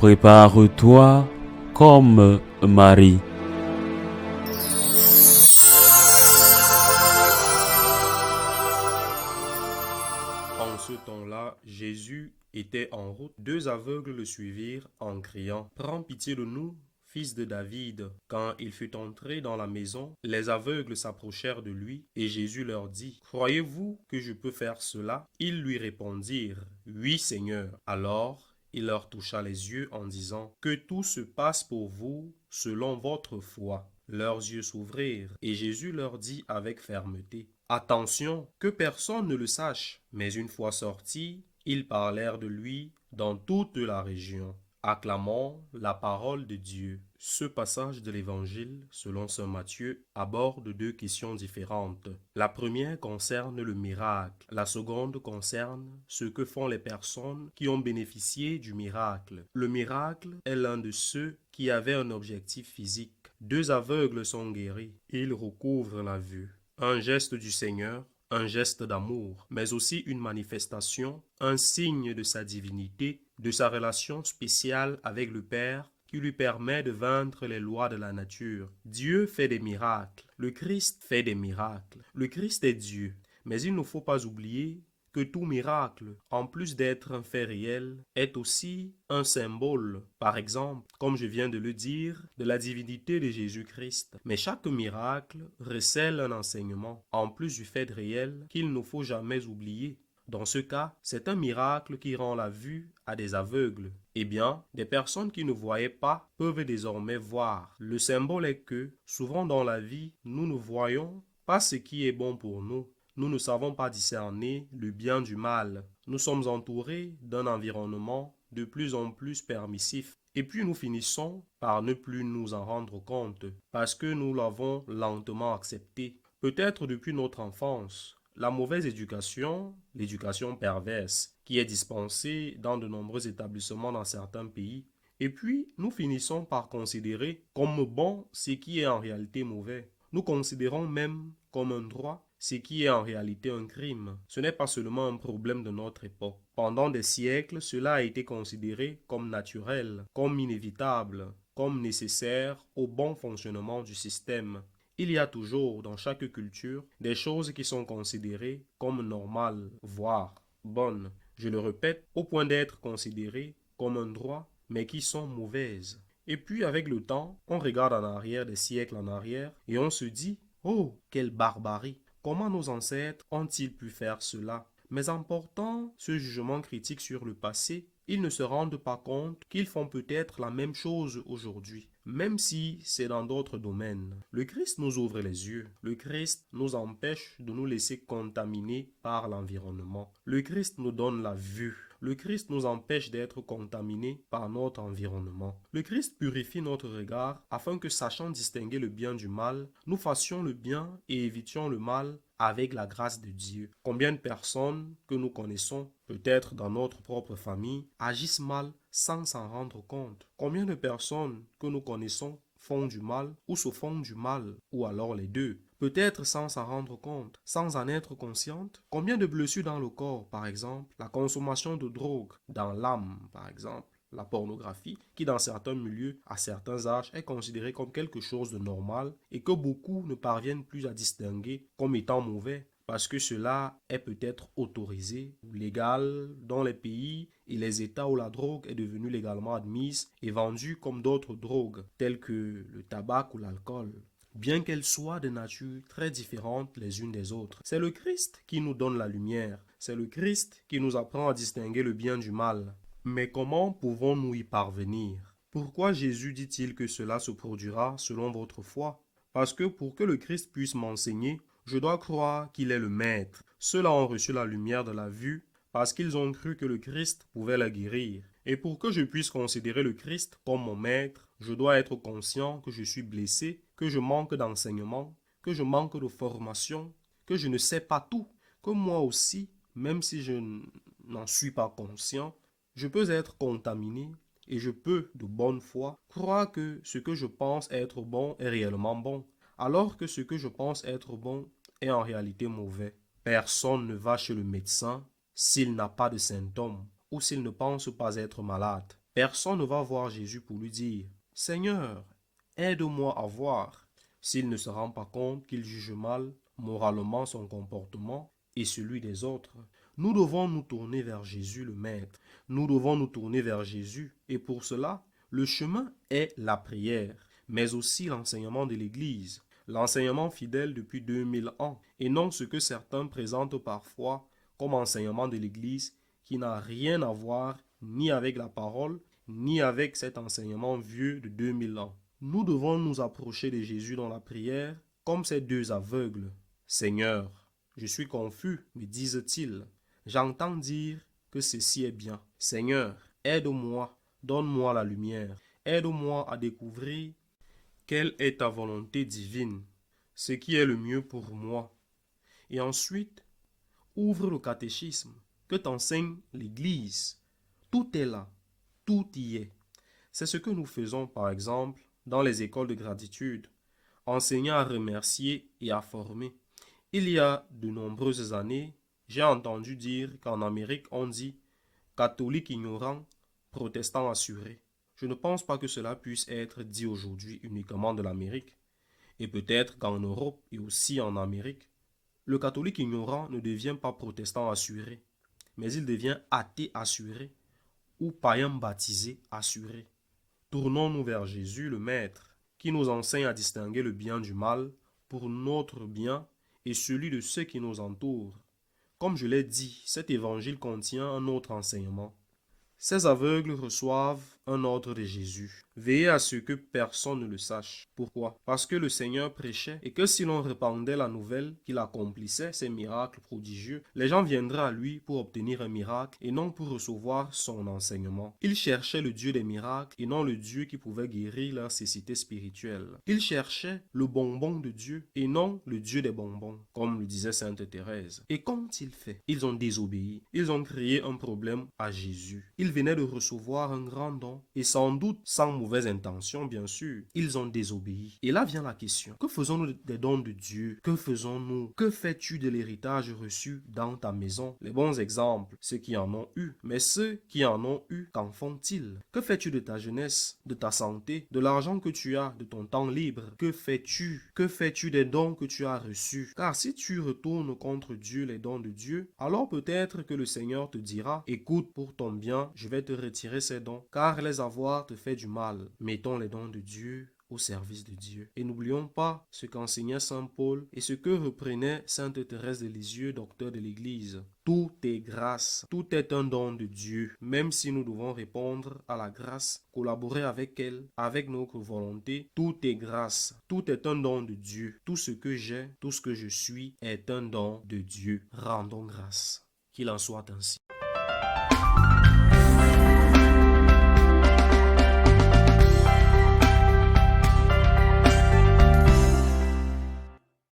Prépare-toi comme Marie. En ce temps-là, Jésus était en route. Deux aveugles le suivirent en criant, « Prends pitié de nous, fils de David. » Quand il fut entré dans la maison, les aveugles s'approchèrent de lui, et Jésus leur dit, « Croyez-vous que je peux faire cela ?» Ils lui répondirent, « Oui, Seigneur. » Alors, il leur toucha les yeux en disant, « Que tout se passe pour vous selon votre foi. » Leurs yeux s'ouvrirent, et Jésus leur dit avec fermeté, « Attention, que personne ne le sache. » Mais une fois sortis, ils parlèrent de lui dans toute la région. Acclamons la parole de Dieu. Ce passage de l'Évangile, selon saint Matthieu, aborde deux questions différentes. La première concerne le miracle. La seconde concerne ce que font les personnes qui ont bénéficié du miracle. Le miracle est l'un de ceux qui avaient un objectif physique. Deux aveugles sont guéris. Ils recouvrent la vue. Un geste du Seigneur, un geste d'amour, mais aussi une manifestation, un signe de sa divinité, de sa relation spéciale avec le Père qui lui permet de vaincre les lois de la nature. Dieu fait des miracles, le Christ fait des miracles. Le Christ est Dieu, mais il ne faut pas oublier que tout miracle, en plus d'être un fait réel, est aussi un symbole, par exemple, comme je viens de le dire, de la divinité de Jésus-Christ. Mais chaque miracle recèle un enseignement, en plus du fait réel qu'il ne faut jamais oublier. Dans ce cas, c'est un miracle qui rend la vue à des aveugles. Eh bien, des personnes qui ne voyaient pas peuvent désormais voir. Le symbole est que, souvent dans la vie, nous ne voyons pas ce qui est bon pour nous. Nous ne savons pas discerner le bien du mal. Nous sommes entourés d'un environnement de plus en plus permissif. Et puis nous finissons par ne plus nous en rendre compte parce que nous l'avons lentement accepté. Peut-être depuis notre enfance. La mauvaise éducation, l'éducation perverse, qui est dispensée dans de nombreux établissements dans certains pays. Et puis, nous finissons par considérer comme bon ce qui est en réalité mauvais. Nous considérons même comme un droit ce qui est en réalité un crime. Ce n'est pas seulement un problème de notre époque. Pendant des siècles, cela a été considéré comme naturel, comme inévitable, comme nécessaire au bon fonctionnement du système. Il y a toujours dans chaque culture des choses qui sont considérées comme normales, voire bonnes. Je le répète, au point d'être considérées comme un droit, mais qui sont mauvaises. Et puis avec le temps, on regarde en arrière, des siècles en arrière, et on se dit, oh, quelle barbarie! Comment nos ancêtres ont-ils pu faire cela? Mais en portant ce jugement critique sur le passé, ils ne se rendent pas compte qu'ils font peut-être la même chose aujourd'hui, même si c'est dans d'autres domaines. Le Christ nous ouvre les yeux. Le Christ nous empêche de nous laisser contaminer par l'environnement. Le Christ nous donne la vue. Le Christ nous empêche d'être contaminés par notre environnement. Le Christ purifie notre regard afin que, sachant distinguer le bien du mal, nous fassions le bien et évitions le mal avec la grâce de Dieu. Combien de personnes que nous connaissons, peut-être dans notre propre famille, agissent mal sans s'en rendre compte? Combien de personnes que nous connaissons font du mal ou se font du mal, ou alors les deux? Peut-être sans s'en rendre compte, sans en être consciente. Combien de blessures dans le corps, par exemple, la consommation de drogue dans l'âme, par exemple, la pornographie, qui dans certains milieux, à certains âges, est considérée comme quelque chose de normal et que beaucoup ne parviennent plus à distinguer comme étant mauvais parce que cela est peut-être autorisé ou légal dans les pays et les États où la drogue est devenue légalement admise et vendue comme d'autres drogues, telles que le tabac ou l'alcool, bien qu'elles soient de nature très différentes les unes des autres. C'est le Christ qui nous donne la lumière, c'est le Christ qui nous apprend à distinguer le bien du mal. Mais comment pouvons-nous y parvenir? Pourquoi Jésus dit-il que cela se produira selon votre foi? Parce que pour que le Christ puisse m'enseigner, je dois croire qu'il est le Maître. Ceux-là ont reçu la lumière de la vue parce qu'ils ont cru que le Christ pouvait la guérir. Et pour que je puisse considérer le Christ comme mon Maître, je dois être conscient que je suis blessé, que je manque d'enseignement, que je manque de formation, que je ne sais pas tout, que moi aussi, même si je n'en suis pas conscient, je peux être contaminé et je peux, de bonne foi, croire que ce que je pense être bon est réellement bon, alors que ce que je pense être bon est en réalité mauvais. Personne ne va chez le médecin s'il n'a pas de symptômes ou s'il ne pense pas être malade. Personne ne va voir Jésus pour lui dire « Seigneur, aide-moi à voir » s'il ne se rend pas compte qu'il juge mal moralement son comportement et celui des autres. Nous devons nous tourner vers Jésus le Maître. Nous devons nous tourner vers Jésus et pour cela, le chemin est la prière, mais aussi l'enseignement de l'Église, l'enseignement fidèle depuis 2000 ans et non ce que certains présentent parfois comme enseignement de l'Église qui n'a rien à voir ni avec la parole, ni avec cet enseignement vieux de 2000 ans. Nous devons nous approcher de Jésus dans la prière comme ces deux aveugles. Seigneur, je suis confus, me disent-ils. J'entends dire que ceci est bien. Seigneur, aide-moi, donne-moi la lumière. Aide-moi à découvrir quelle est ta volonté divine, ce qui est le mieux pour moi. Et ensuite, ouvre le catéchisme que t'enseigne l'Église. Tout est là, tout y est. C'est ce que nous faisons par exemple dans les écoles de gratitude, enseignant à remercier et à former. Il y a de nombreuses années, j'ai entendu dire qu'en Amérique on dit catholique ignorant, protestant assuré. Je ne pense pas que cela puisse être dit aujourd'hui uniquement de l'Amérique. Et peut-être qu'en Europe et aussi en Amérique, le catholique ignorant ne devient pas protestant assuré, mais il devient athée assuré ou païen baptisé assuré. Tournons-nous vers Jésus, le Maître, qui nous enseigne à distinguer le bien du mal pour notre bien et celui de ceux qui nous entourent. Comme je l'ai dit, cet évangile contient un autre enseignement. Ces aveugles reçoivent un ordre de Jésus. Veillez à ce que personne ne le sache. Pourquoi? Parce que le Seigneur prêchait et que si l'on répandait la nouvelle qu'il accomplissait ces miracles prodigieux, les gens viendraient à lui pour obtenir un miracle et non pour recevoir son enseignement. Ils cherchaient le Dieu des miracles et non le Dieu qui pouvait guérir leur cécité spirituelle. Ils cherchaient le bonbon de Dieu et non le Dieu des bonbons, comme le disait Sainte Thérèse. Et qu'ont-ils fait? Ils ont désobéi. Ils ont créé un problème à Jésus. Ils venaient de recevoir un grand don et sans doute sans mauvaise intention bien sûr, ils ont désobéi. Et là vient la question, que faisons-nous des dons de Dieu? Que faisons-nous? Que fais-tu de l'héritage reçu dans ta maison? Les bons exemples, ceux qui en ont eu, mais ceux qui en ont eu, qu'en font-ils? Que fais-tu de ta jeunesse, de ta santé, de l'argent que tu as, de ton temps libre? Que fais-tu? Que fais-tu des dons que tu as reçus? Car si tu retournes contre Dieu les dons de Dieu, alors peut-être que le Seigneur te dira, écoute, pour ton bien, je vais te retirer ces dons, car les avoir te fait du mal. Mettons les dons de Dieu au service de Dieu. Et n'oublions pas ce qu'enseignait Saint Paul et ce que reprenait Sainte Thérèse de Lisieux, docteur de l'Église. Tout est grâce, tout est un don de Dieu, même si nous devons répondre à la grâce, collaborer avec elle, avec notre volonté, tout est grâce, tout est un don de Dieu. Tout ce que j'ai, tout ce que je suis est un don de Dieu. Rendons grâce. Qu'il en soit ainsi.